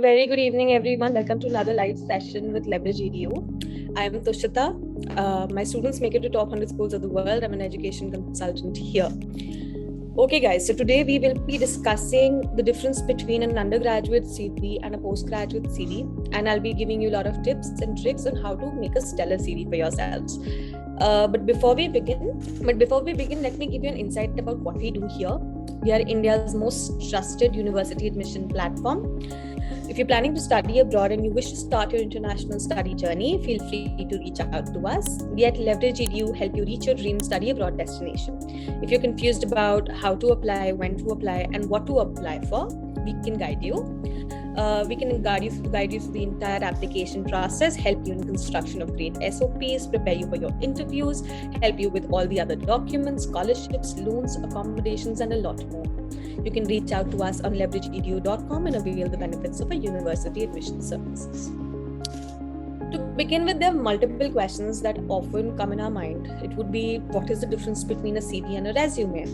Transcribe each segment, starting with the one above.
A very good evening, everyone. Welcome to another live session with Leverage EDU. I am Tushita. My students make it to top 100 schools of the world. I'm an education consultant here. Okay, guys, so today we will be discussing the difference between an undergraduate CV and a postgraduate CV. And I'll be giving you a lot of tips and tricks on how to make a stellar CV for yourselves. But before we begin, let me give you an insight about what we do here. We are India's most trusted university admission platform. If you're planning to study abroad and you wish to start your international study journey, feel free to reach out to us. We at Leverage EDU help you reach your dream study abroad destination. If you're confused about how to apply, when to apply, and what to apply for, we can guide you. We can guide you through the entire application process, help you in construction of great SOPs, prepare you for your interviews, help you with all the other documents, scholarships, loans, accommodations, and a lot more. You can reach out to us on leverageedu.com and avail the benefits of a university admission services. To begin with, there are multiple questions that often come in our mind. It would be, what is the difference between a CV and a resume?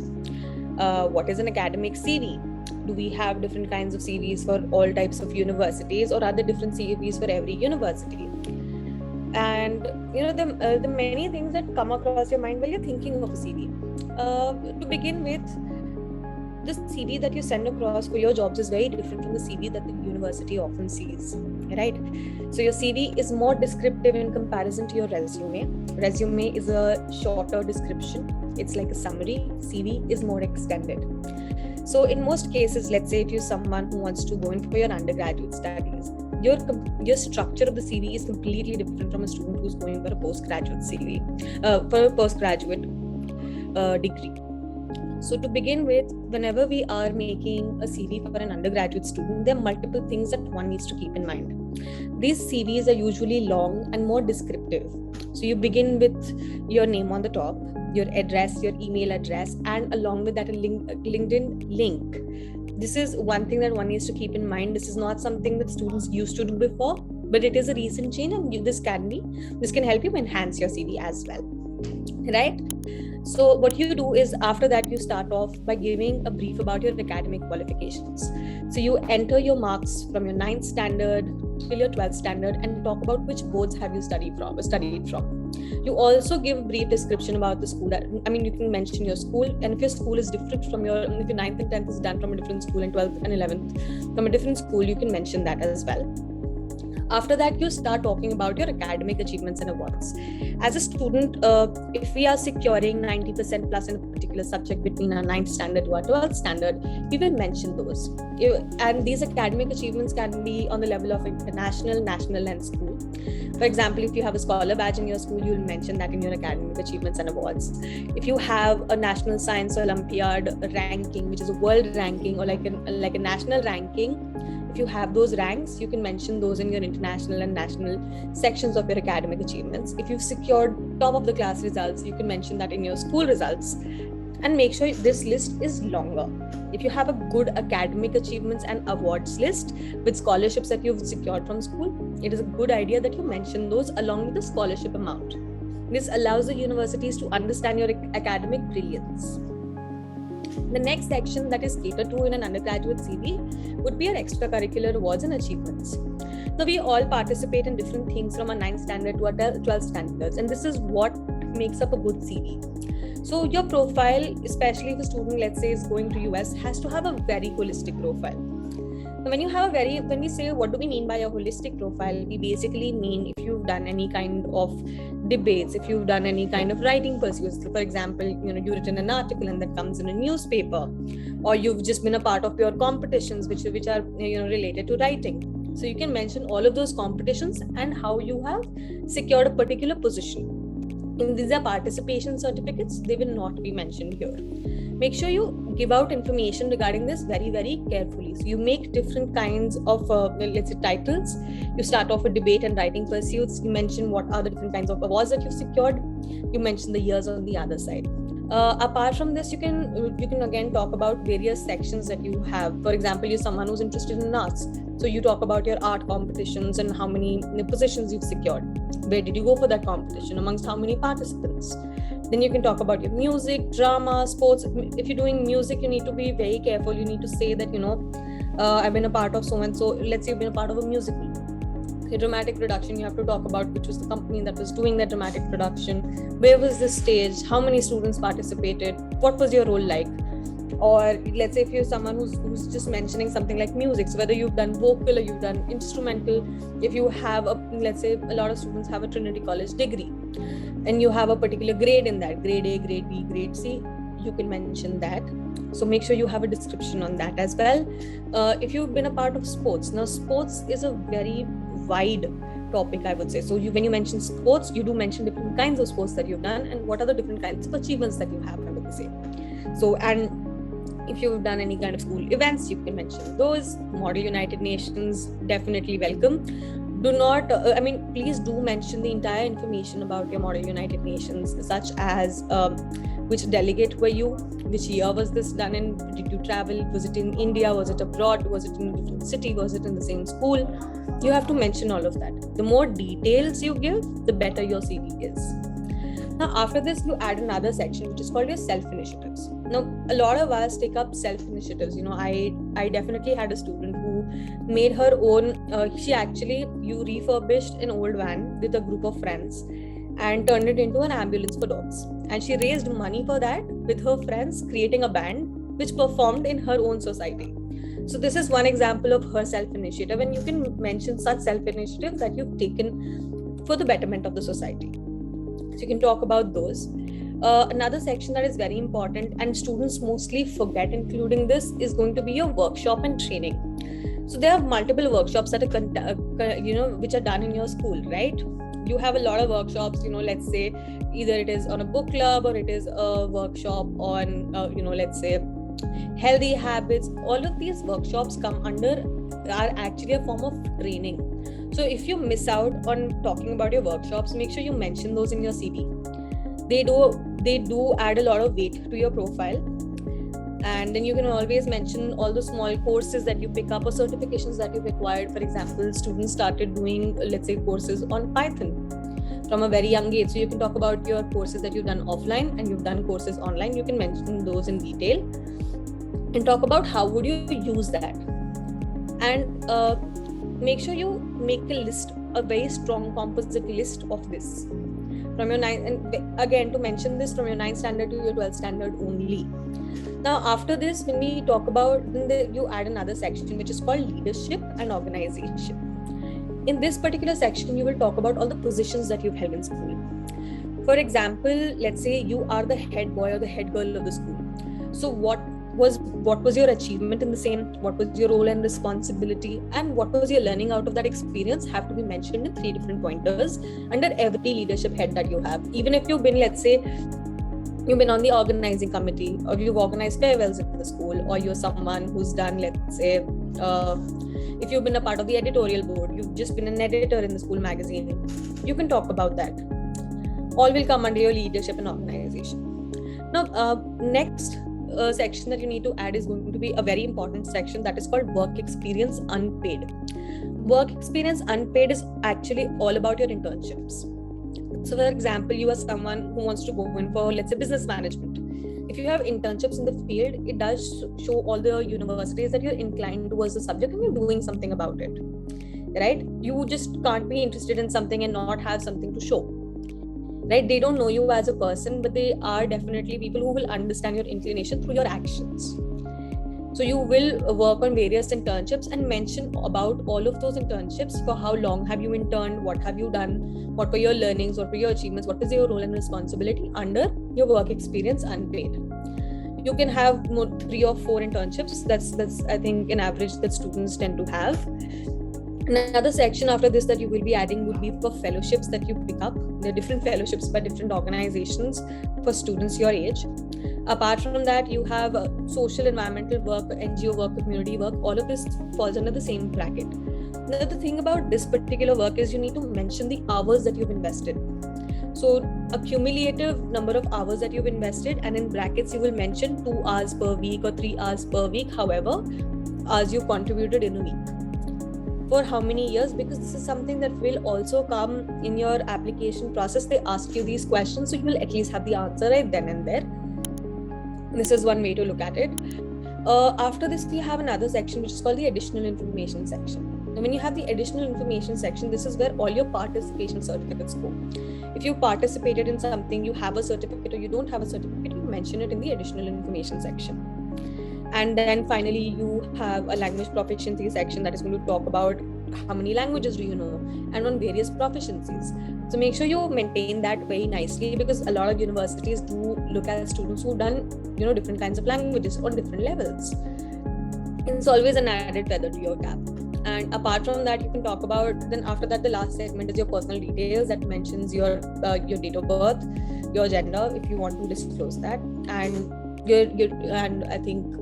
What is an academic CV? Do we have different kinds of CVs for all types of universities, or are there different CVs for every university? And the many things that come across your mind while you're thinking of a CV. To begin with, the CV that you send across for your jobs is very different from the CV that the university often sees, right? So your CV is more descriptive in comparison to your resume. Resume is a shorter description. It's like a summary. CV is more extended. So in most cases, let's say if you're someone who wants to go in for your undergraduate studies, your structure of the CV is completely different from a student who's going for a postgraduate CV, for a postgraduate degree. So to begin with, whenever we are making a CV for an undergraduate student, there are multiple things that one needs to keep in mind. These CVs are usually long and more descriptive. So you begin with your name on the top, your address, your email address, and along with that a LinkedIn link. This is one thing that one needs to keep in mind. This is not something that students used to do before, but it is a recent change, and this can help you enhance your CV as well, right? So what you do is, after that, you start off by giving a brief about your academic qualifications. So you enter your marks from your 9th standard till your 12th standard and talk about which boards have you studied from. You also give a brief description about the school. You can mention your school, and if your school is different if your 9th and 10th is done from a different school and 12th and 11th from a different school, you can mention that as well. After that, you start talking about your academic achievements and awards. As a student, if we are securing 90% plus in a particular subject between our 9th standard to our 12th standard, we will mention those. And these academic achievements can be on the level of international, national, and school. For example, if you have a scholar badge in your school, you'll mention that in your academic achievements and awards. If you have a National Science Olympiad ranking, which is a world ranking, or like a national ranking, if you have those ranks, you can mention those in your international and national sections of your academic achievements. If you've secured top of the class results, you can mention that in your school results, and make sure this list is longer. If you have a good academic achievements and awards list with scholarships that you've secured from school, it is a good idea that you mention those along with the scholarship amount. This allows the universities to understand your academic brilliance. The next section that is catered to in an undergraduate CV would be your extracurricular awards and achievements. Now, we all participate in different things from our 9th standard to our 12th standards, and this is what makes up a good CV. So your profile, especially if a student, let's say, is going to US, has to have a very holistic profile. Now, when we say what do we mean by a holistic profile, we basically mean if you've done any kind of debates, if you've done any kind of writing pursuits. For example, you've written an article and that comes in a newspaper, or you've just been a part of your competitions which are related to writing. So you can mention all of those competitions and how you have secured a particular position. If these are participation certificates, they will not be mentioned here. Make sure you give out information regarding this very, very carefully. So you make different kinds of, let's say, titles. You start off with debate and writing pursuits. You mention what are the different kinds of awards that you've secured. You mention the years on the other side. Apart from this, you can again talk about various sections that you have. For example, you're someone who's interested in arts, so you talk about your art competitions and how many positions you've secured. Where did you go for that competition? Amongst how many participants? Then you can talk about your music, drama, sports. If you're doing music, you need to be very careful. You need to say that I've been a part of so and so. Let's say you've been a part of a musical. The dramatic production, you have to talk about which was the company that was doing that dramatic production, where was the stage, how many students participated, what was your role like. Or let's say if you're someone who's just mentioning something like music, so whether you've done vocal or you've done instrumental, if you have let's say a lot of students have a Trinity College degree and you have a particular grade in that, grade A, grade B, grade C, you can mention that. So make sure you have a description on that as well. If you've been a part of sports, now sports is a very wide topic, I would say. So when you mention sports, you do mention different kinds of sports that you've done and what are the different kinds of achievements that you have under the same. So, and if you've done any kind of school events, you can mention those. Model United Nations, definitely welcome. Do not, please do mention the entire information about your Model United Nations, such as which delegate were you, which year was this done in, did you travel, was it in India, was it abroad, was it in a different city, was it in the same school? You have to mention all of that. The more details you give, the better your CV is. Now, after this, you add another section, which is called your self-initiatives. Now, a lot of us take up self-initiatives. I definitely had a student who made her own, you refurbished an old van with a group of friends and turned it into an ambulance for dogs. And she raised money for that with her friends, creating a band which performed in her own society. So this is one example of her self-initiative, and you can mention such self-initiatives that you've taken for the betterment of the society. So you can talk about those. Another section that is very important and students mostly forget including this is going to be your workshop and training. So there are multiple workshops that are, which are done in your school, right? You have a lot of workshops, let's say either it is on a book club or it is a workshop on, let's say healthy habits. All of these workshops are actually a form of training. So if you miss out on talking about your workshops, make sure you mention those in your CV. They do add a lot of weight to your profile. And then you can always mention all the small courses that you pick up or certifications that you've acquired. For example, students started doing, let's say, courses on Python from a very young age. So you can talk about your courses that you've done offline and you've done courses online. You can mention those in detail and talk about how would you use that. And make sure you make a very strong composite list of this. From your 9th, and again, to mention this from your 9th standard to your 12th standard only. Now, after this, when we talk about, you add another section which is called leadership and organization. In this particular section, you will talk about all the positions that you've held in school. For example, let's say you are the head boy or the head girl of the school. So what was your achievement in the same? What was your role and responsibility? And what was your learning out of that experience have to be mentioned in 3 different pointers under every leadership head that you have. Even if you've been, let's say, you've been on the organizing committee, or you've organized farewells in the school, or you're someone who's done, let's say, if you've been a part of the editorial board, you've just been an editor in the school magazine, you can talk about that. All will come under your leadership and organization. Now, next section that you need to add is going to be a very important section that is called work experience unpaid. Work experience unpaid is actually all about your internships. So for example, you are someone who wants to go in for, let's say, business management. If you have internships in the field, it does show all the universities that you're inclined towards the subject and you're doing something about it, right? You just can't be interested in something and not have something to show, right? They don't know you as a person, but they are definitely people who will understand your inclination through your actions. So you will work on various internships and mention about all of those internships. For how long have you interned? What have you done? What were your learnings? What were your achievements? What is your role and responsibility under your work experience unpaid? You can have 3 or 4 internships. That's I think an average that students tend to have. Another section after this that you will be adding would be for fellowships that you pick up. There are different fellowships by different organizations for students your age. Apart from that, you have social environmental work, NGO work, community work. All of this falls under the same bracket. Now, the thing about this particular work is you need to mention the hours that you've invested. So a cumulative number of hours that you've invested, and in brackets you will mention 2 hours per week or 3 hours per week, however hours you contributed in a week. For how many years? Because this is something that will also come in your application process. They ask you these questions, so you will at least have the answer right then and there. This is one way to look at it. After this, we have another section which is called the additional information section. Now, when you have the additional information section, this is where all your participation certificates go. If you participated in something, you have a certificate or you don't have a certificate, you mention it in the additional information section. And then finally, you have a language proficiency section that is going to talk about how many languages do you know and on various proficiencies. So make sure you maintain that very nicely, because a lot of universities do look at students who've done, different kinds of languages on different levels. It's always an added feather to your cap. And apart from that, you can talk about, then after that, the last segment is your personal details that mentions your date of birth, your gender, if you want to disclose that, and and I think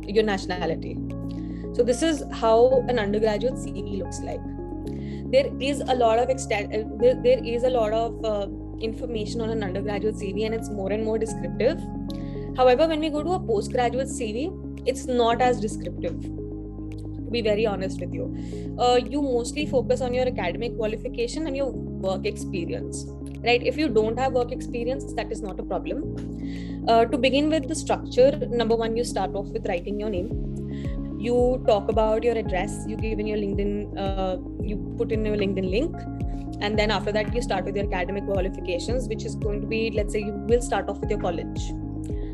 your nationality. So this is how an undergraduate CV looks like. There is a lot of information on an undergraduate CV, and it's more and more descriptive. However, when we go to a postgraduate CV, it's not as descriptive, to be very honest with you. You mostly focus on your academic qualification and your work experience, right? If you don't have work experience, that is not a problem. To begin with the structure, number one, you start off with writing your name. You talk about your address, you give in your LinkedIn, you put in your LinkedIn link. And then after that, you start with your academic qualifications, which is going to be, let's say you will start off with your college.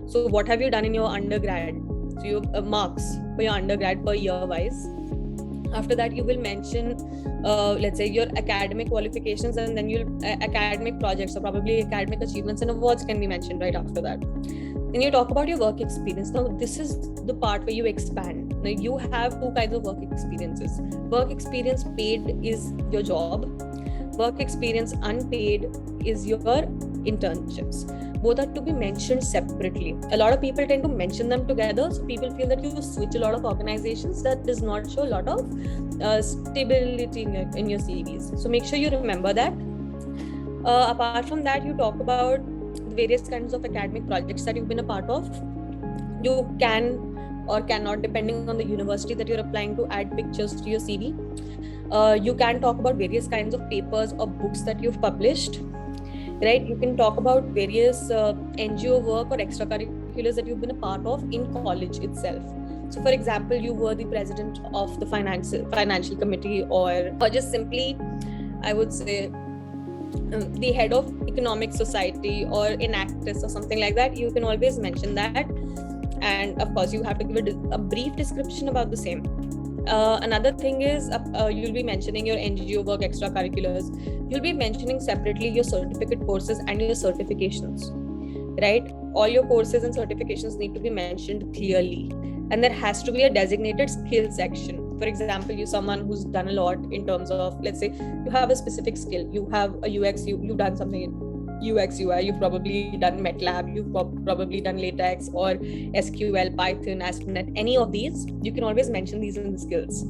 So what have you done in your undergrad? So your marks for your undergrad per year wise. After that, you will mention, let's say your academic qualifications, and then your academic projects, or probably academic achievements and awards can be mentioned right after that. Then you talk about your work experience. Now, this is the part where you expand. Now, you have two kinds of work experiences. Work experience paid is your job. Work experience unpaid is your internships. Both are to be mentioned separately. A lot of people tend to mention them together, so people feel that you switch a lot of organizations. That does not show a lot of stability in your CVs. So make sure you remember that. Apart from that, you talk about the various kinds of academic projects that you've been a part of. You can or cannot, depending on the university that you're applying to, add pictures to your CV. You can talk about various kinds of papers or books that you've published, right? You can talk about various NGO work or extracurriculars that you've been a part of in college itself. So for example, you were the president of the financial committee, or just simply, I would say, the head of economic society or Enactus or something like that. You can always mention that. And of course, you have to give a brief description about the same. Another thing is you'll be mentioning your NGO work, extracurriculars. You'll be mentioning separately your certificate courses and your certifications, right? All your courses and certifications need to be mentioned clearly. And there has to be a designated skill section. For example, you're someone who's done a lot in terms of, let's say, you have a specific skill. You have a UX, you've done something in UX, UI, you've probably done MATLAB, you've probably done LaTeX or SQL, Python, ASP.NET, any of these. You can always mention these in the skills.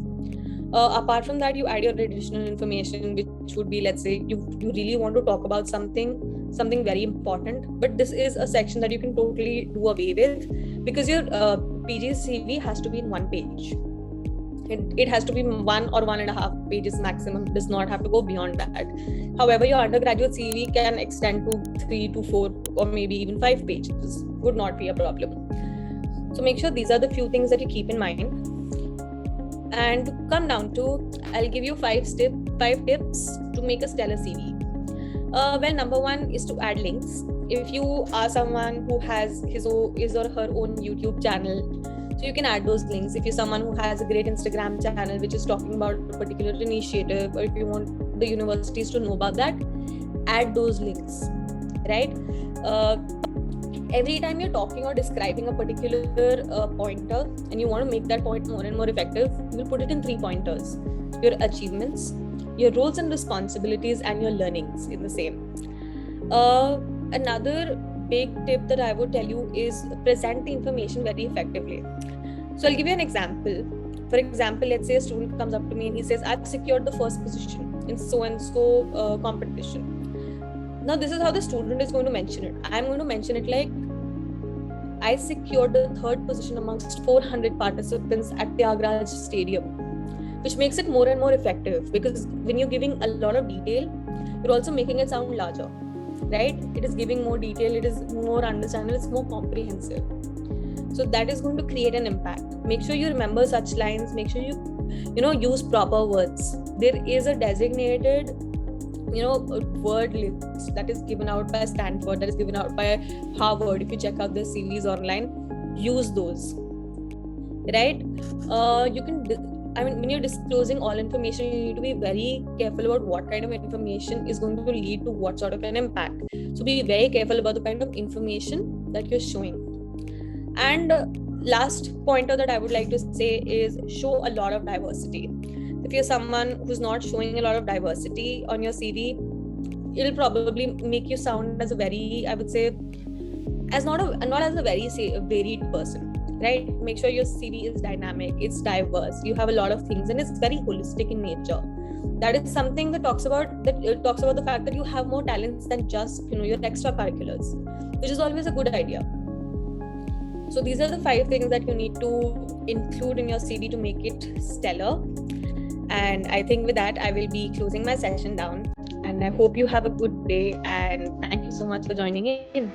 Apart from that, you add your additional information, which would be, let's say, you really want to talk about something very important, but this is a section that you can totally do away with, because your PG CV has to be in one page. It has to be 1 or 1.5 pages maximum. It does not have to go beyond that. However, your undergraduate CV can extend to 3 to 4 or maybe even 5 pages. Would not be a problem. So make sure these are the few things that you keep in mind. And to come down to, I'll give you 5 tips to make a stellar CV. Well, number one is to add links. If you are someone who has his or her own YouTube channel, so you can add those links. If you're someone who has a great Instagram channel which is talking about a particular initiative, or if you want the universities to know about that, add those links, right? Every time you're talking or describing a particular pointer and you want to make that point more and more effective, you will put it in 3 pointers: your achievements, your roles and responsibilities, and your learnings in the same. Another big tip that I would tell you is present the information very effectively. So I'll give you an example. For example, let's say a student comes up to me and he says, I've secured the first position in so-and-so competition. Now, this is how the student is going to mention it. I'm going to mention it like, I secured the 3rd position amongst 400 participants at Tyagaraja Stadium, which makes it more and more effective, because when you're giving a lot of detail, you're also making it sound larger, right? It is giving more detail, it is more understandable, it's more comprehensive. So that is going to create an impact. Make sure you remember such lines. Make sure you use proper words. There is a designated a word list that is given out by Stanford, that is given out by Harvard. If you check out their series online, use those, right? When you're disclosing all information, you need to be very careful about what kind of information is going to lead to what sort of an impact. So be very careful about the kind of information that you're showing. And last pointer that I would like to say is show a lot of diversity. If you're someone who's not showing a lot of diversity on your CV, it'll probably make you sound as a very, I would say, as not as a very varied person, right? Make sure your CV is dynamic, it's diverse, you have a lot of things, and it's very holistic in nature. That is something that talks about the fact that you have more talents than just your extracurriculars, which is always a good idea. So these are the 5 things that you need to include in your CV to make it stellar. And I think with that, I will be closing my session down. And I hope you have a good day. And thank you so much for joining in.